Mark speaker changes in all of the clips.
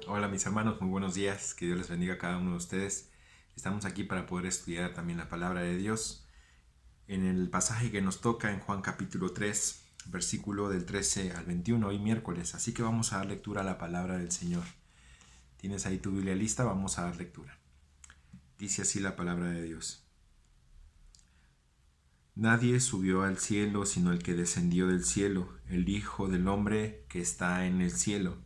Speaker 1: Hola mis hermanos, muy buenos días, que Dios les bendiga a cada uno de ustedes. Estamos aquí para poder estudiar también la palabra de Dios. En el pasaje que nos toca en Juan capítulo 3, versículo del 13 al 21, hoy miércoles, así que vamos a dar lectura a la palabra del Señor. ¿Tienes ahí tu Biblia lista? Vamos a dar lectura. Dice así la palabra de Dios. Nadie subió al cielo sino el que descendió del cielo, el Hijo del Hombre que está en el cielo.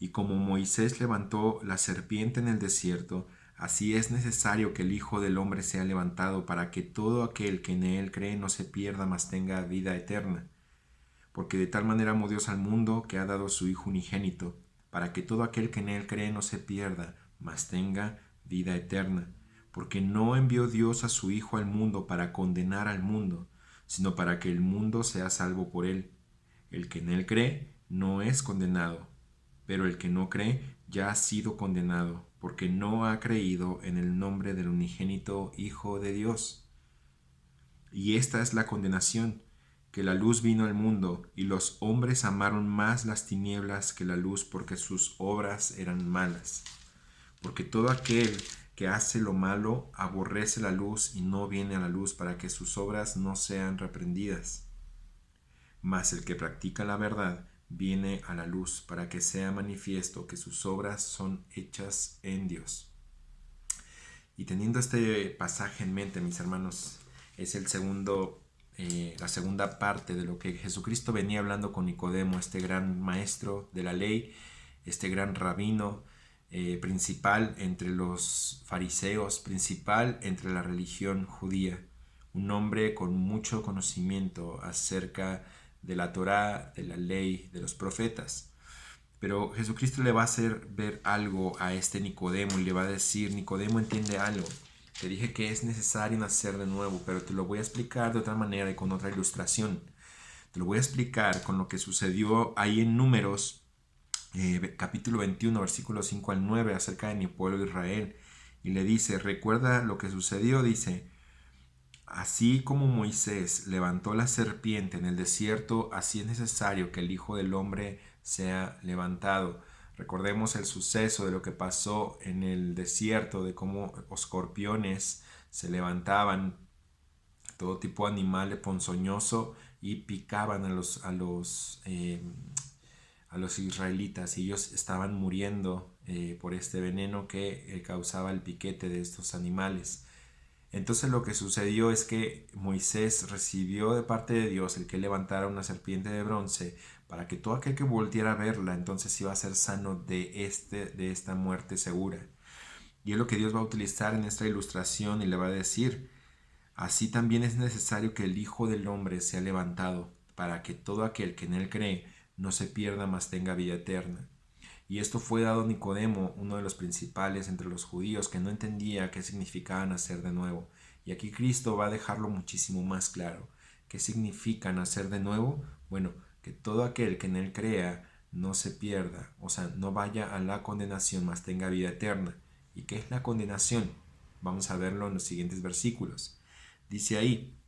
Speaker 1: Y como Moisés levantó la serpiente en el desierto, así es necesario que el Hijo del Hombre sea levantado para que todo aquel que en él cree no se pierda, mas tenga vida eterna. Porque de tal manera amó Dios al mundo que ha dado a su Hijo unigénito, para que todo aquel que en él cree no se pierda, mas tenga vida eterna. Porque no envió Dios a su Hijo al mundo para condenar al mundo, sino para que el mundo sea salvo por él. El que en él cree no es condenado, pero el que no cree ya ha sido condenado, porque no ha creído en el nombre del unigénito Hijo de Dios. Y esta es la condenación, que la luz vino al mundo, y los hombres amaron más las tinieblas que la luz, porque sus obras eran malas. Porque todo aquel que hace lo malo aborrece la luz y no viene a la luz, para que sus obras no sean reprendidas. Mas el que practica la verdad viene a la luz, para que sea manifiesto que sus obras son hechas en Dios. Y teniendo este pasaje en mente, mis hermanos, es la segunda parte de lo que Jesucristo venía hablando con Nicodemo, este gran maestro de la ley, este gran rabino, principal entre los fariseos, principal entre la religión judía, un hombre con mucho conocimiento acerca de la Torá, de la ley, de los profetas. Pero Jesucristo le va a hacer ver algo a este Nicodemo y le va a decir: Nicodemo, entiende algo. Te dije que es necesario nacer de nuevo, pero te lo voy a explicar de otra manera y con otra ilustración. Te lo voy a explicar con lo que sucedió ahí en Números, capítulo 21, versículos 5 al 9, acerca de mi pueblo Israel. Y le dice: recuerda lo que sucedió, dice: así como Moisés levantó la serpiente en el desierto, así es necesario que el Hijo del Hombre sea levantado. Recordemos el suceso de lo que pasó en el desierto, de cómo escorpiones se levantaban, todo tipo de animal ponzoñoso, y picaban a los israelitas, y ellos estaban muriendo por este veneno que causaba el piquete de estos animales. Entonces lo que sucedió es que Moisés recibió de parte de Dios el que levantara una serpiente de bronce, para que todo aquel que volviera a verla entonces iba a ser sano de esta muerte segura. Y es lo que Dios va a utilizar en esta ilustración, y le va a decir: así también es necesario que el Hijo del Hombre sea levantado, para que todo aquel que en él cree no se pierda, mas tenga vida eterna. Y esto fue dado a Nicodemo, uno de los principales entre los judíos, que no entendía qué significaba nacer de nuevo. Y aquí Cristo va a dejarlo muchísimo más claro. ¿Qué significa nacer de nuevo? Bueno, que todo aquel que en él crea no se pierda, o sea, no vaya a la condenación, mas tenga vida eterna. ¿Y qué es la condenación? Vamos a verlo en los siguientes versículos. Dice ahí: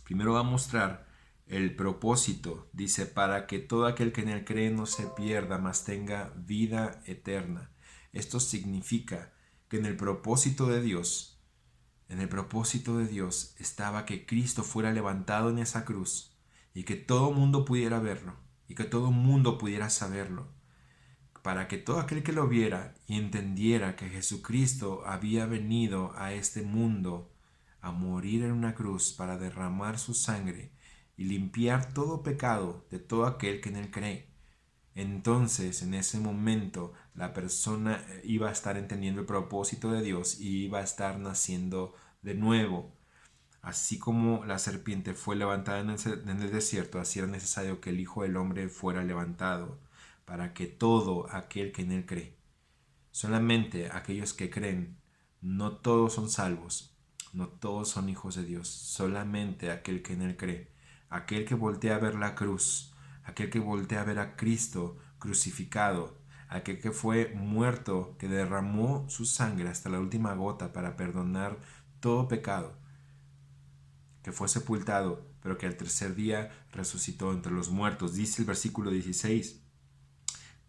Speaker 1: primero va a mostrar el propósito. Dice: para que todo aquel que en él cree no se pierda, mas tenga vida eterna. Esto significa que en el propósito de Dios estaba que Cristo fuera levantado en esa cruz, y que todo mundo pudiera verlo, y que todo mundo pudiera saberlo, para que todo aquel que lo viera y entendiera que Jesucristo había venido a este mundo a morir en una cruz para derramar su sangre y limpiar todo pecado de todo aquel que en él cree. Entonces, en ese momento, la persona iba a estar entendiendo el propósito de Dios y iba a estar naciendo de nuevo. Así como la serpiente fue levantada en el desierto, así era necesario que el Hijo del Hombre fuera levantado, para que todo aquel que en él cree, solamente aquellos que creen, no todos son salvos, no todos son hijos de Dios, solamente aquel que en él cree, aquel que voltea a ver la cruz, aquel que voltea a ver a Cristo crucificado, aquel que fue muerto, que derramó su sangre hasta la última gota para perdonar todo pecado, que fue sepultado, pero que al tercer día resucitó entre los muertos. Dice el versículo 16: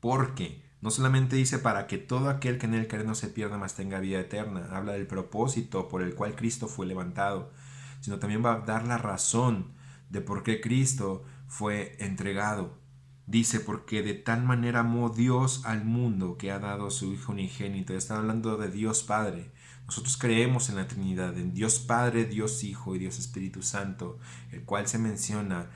Speaker 1: porque No solamente dice para que todo aquel que en él cree no se pierda, mas tenga vida eterna. Habla del propósito por el cual Cristo fue levantado, sino también va a dar la razón de por qué Cristo fue entregado. Dice, porque de tal manera amó Dios al mundo que ha dado a su Hijo unigénito. Está hablando de Dios Padre. Nosotros creemos en la Trinidad, en Dios Padre, Dios Hijo y Dios Espíritu Santo, el cual se menciona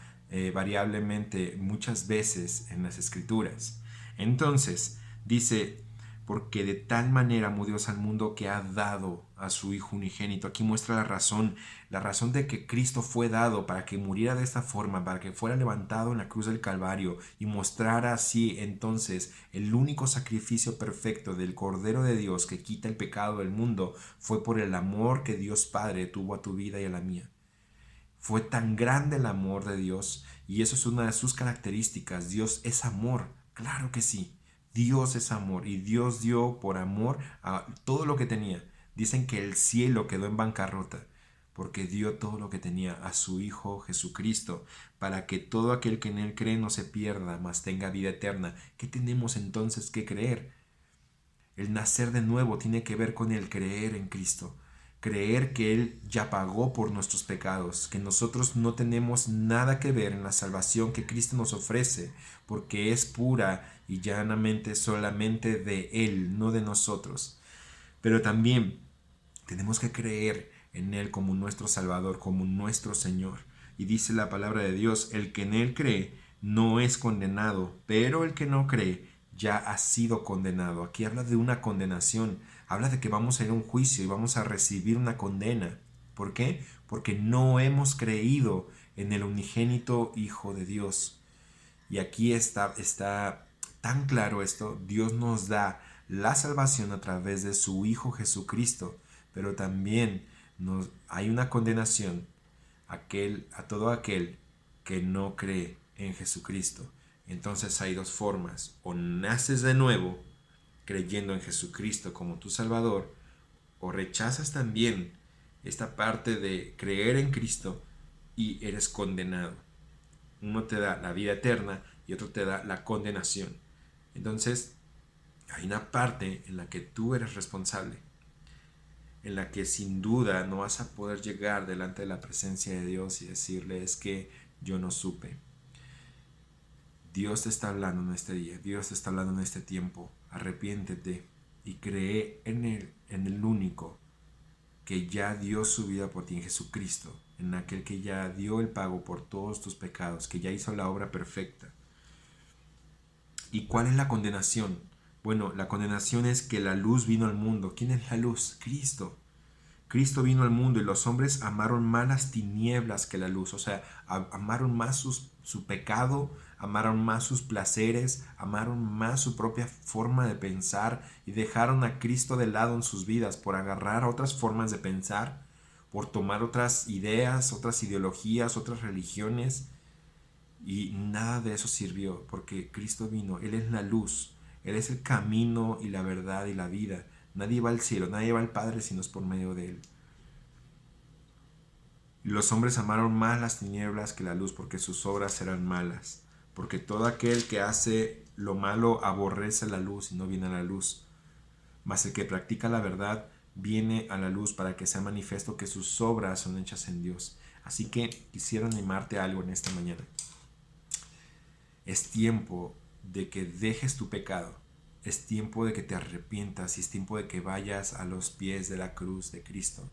Speaker 1: variablemente muchas veces en las Escrituras. Entonces, dice, porque de tal manera amó Dios al mundo que ha dado a su Hijo unigénito. Aquí muestra la razón de que Cristo fue dado para que muriera de esta forma, para que fuera levantado en la cruz del Calvario y mostrara así entonces el único sacrificio perfecto del Cordero de Dios que quita el pecado del mundo, fue por el amor que Dios Padre tuvo a tu vida y a la mía. Fue tan grande el amor de Dios, y eso es una de sus características. Dios es amor, claro que sí. Dios es amor, y Dios dio por amor a todo lo que tenía. Dicen que el cielo quedó en bancarrota porque dio todo lo que tenía a su Hijo Jesucristo, para que todo aquel que en él cree no se pierda, mas tenga vida eterna. ¿Qué tenemos entonces que creer? El nacer de nuevo tiene que ver con el creer en Cristo. Creer que Él ya pagó por nuestros pecados, que nosotros no tenemos nada que ver en la salvación que Cristo nos ofrece, porque es pura y llanamente solamente de Él, no de nosotros. Pero también tenemos que creer en Él como nuestro Salvador, como nuestro Señor. Y dice la palabra de Dios, el que en Él cree no es condenado, pero el que no cree ya ha sido condenado. Aquí habla de una condenación, habla de que vamos a ir a un juicio y vamos a recibir una condena. ¿Por qué? Porque no hemos creído en el unigénito Hijo de Dios. Y aquí está tan claro esto. Dios nos da la salvación a través de su Hijo Jesucristo, pero también hay una condenación a todo aquel que no cree en Jesucristo. Entonces hay dos formas: o naces de nuevo creyendo en Jesucristo como tu Salvador, o rechazas también esta parte de creer en Cristo y eres condenado. Uno te da la vida eterna y otro te da la condenación. Entonces hay una parte en la que tú eres responsable, en la que sin duda no vas a poder llegar delante de la presencia de Dios y decirle: es que yo no supe. Dios te está hablando en este día, Dios te está hablando en este tiempo. Arrepiéntete y cree en el único que ya dio su vida por ti, en Jesucristo, en aquel que ya dio el pago por todos tus pecados, que ya hizo la obra perfecta. ¿Y cuál es la condenación? Bueno, la condenación es que la luz vino al mundo. ¿Quién es la luz? Cristo. Cristo vino al mundo y los hombres amaron más las tinieblas que la luz. O sea, amaron más su pecado, amaron más sus placeres, amaron más su propia forma de pensar y dejaron a Cristo de lado en sus vidas por agarrar otras formas de pensar, por tomar otras ideas, otras ideologías, otras religiones. Y nada de eso sirvió, porque Cristo vino, Él es la luz, Él es el camino y la verdad y la vida. Nadie va al cielo, nadie va al Padre si no es por medio de Él. Y los hombres amaron más las tinieblas que la luz, porque sus obras eran malas. Porque todo aquel que hace lo malo aborrece la luz y no viene a la luz. Mas el que practica la verdad viene a la luz, para que sea manifiesto que sus obras son hechas en Dios. Así que quisiera animarte a algo en esta mañana. Es tiempo de que dejes tu pecado. Es tiempo de que te arrepientas y es tiempo de que vayas a los pies de la cruz de Cristo.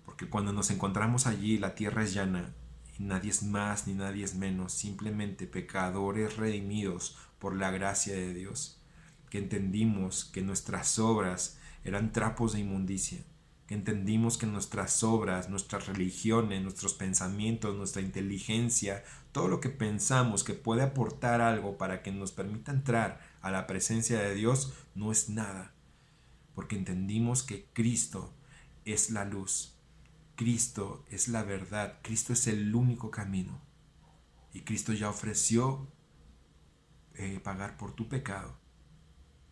Speaker 1: Porque cuando nos encontramos allí, la tierra es llana y nadie es más ni nadie es menos, simplemente pecadores redimidos por la gracia de Dios. Que entendimos que nuestras obras eran trapos de inmundicia, que entendimos que nuestras obras, nuestras religiones, nuestros pensamientos, nuestra inteligencia, todo lo que pensamos que puede aportar algo para que nos permita entrar a la presencia de Dios, no es nada, porque entendimos que Cristo es la luz, Cristo es la verdad, Cristo es el único camino, y Cristo ya ofreció pagar por tu pecado.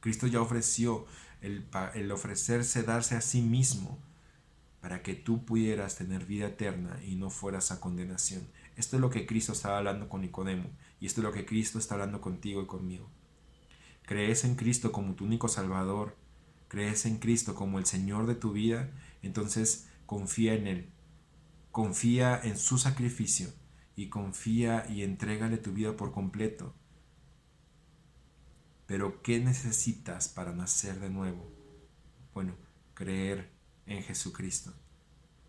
Speaker 1: Cristo ya ofreció el ofrecerse, darse a sí mismo para que tú pudieras tener vida eterna y no fueras a condenación. Esto es lo que Cristo estaba hablando con Nicodemo, y esto es lo que Cristo está hablando contigo y conmigo. crees en Cristo como tu único Salvador, crees en Cristo como el Señor de tu vida, entonces confía en Él, confía en su sacrificio y confía y entrégale tu vida por completo. Pero ¿qué necesitas para nacer de nuevo? Bueno, creer en Jesucristo,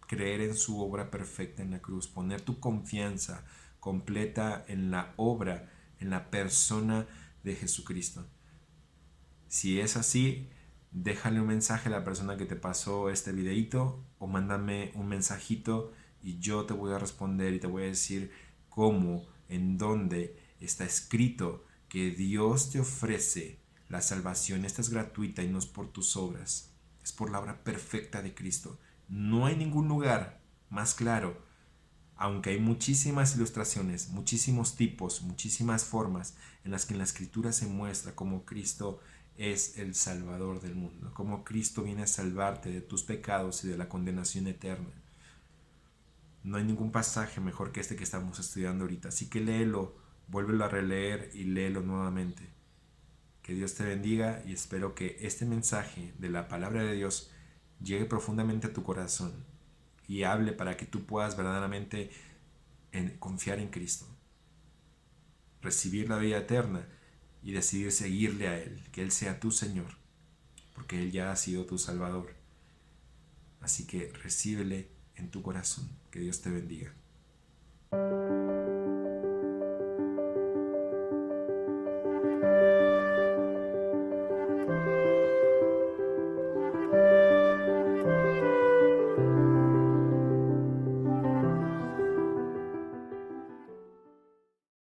Speaker 1: creer en su obra perfecta en la cruz, poner tu confianza completa en la obra, en la persona de Jesucristo. Si es así, déjale un mensaje a la persona que te pasó este videito o mándame un mensajito y yo te voy a responder y te voy a decir cómo, en dónde está escrito que Dios te ofrece la salvación. Esta es gratuita y no es por tus obras, es por la obra perfecta de Cristo. No hay ningún lugar más claro, aunque hay muchísimas ilustraciones, muchísimos tipos, muchísimas formas en las que en la Escritura se muestra cómo Cristo es el Salvador del mundo, cómo Cristo viene a salvarte de tus pecados y de la condenación eterna. No hay ningún pasaje mejor que este que estamos estudiando ahorita, así que léelo, vuélvelo a releer y léelo nuevamente. Que Dios te bendiga y espero que este mensaje de la palabra de Dios llegue profundamente a tu corazón y hable para que tú puedas verdaderamente confiar en Cristo, recibir la vida eterna y decidir seguirle a Él, que Él sea tu Señor, porque Él ya ha sido tu Salvador. Así que recíbele en tu corazón. Que Dios te bendiga.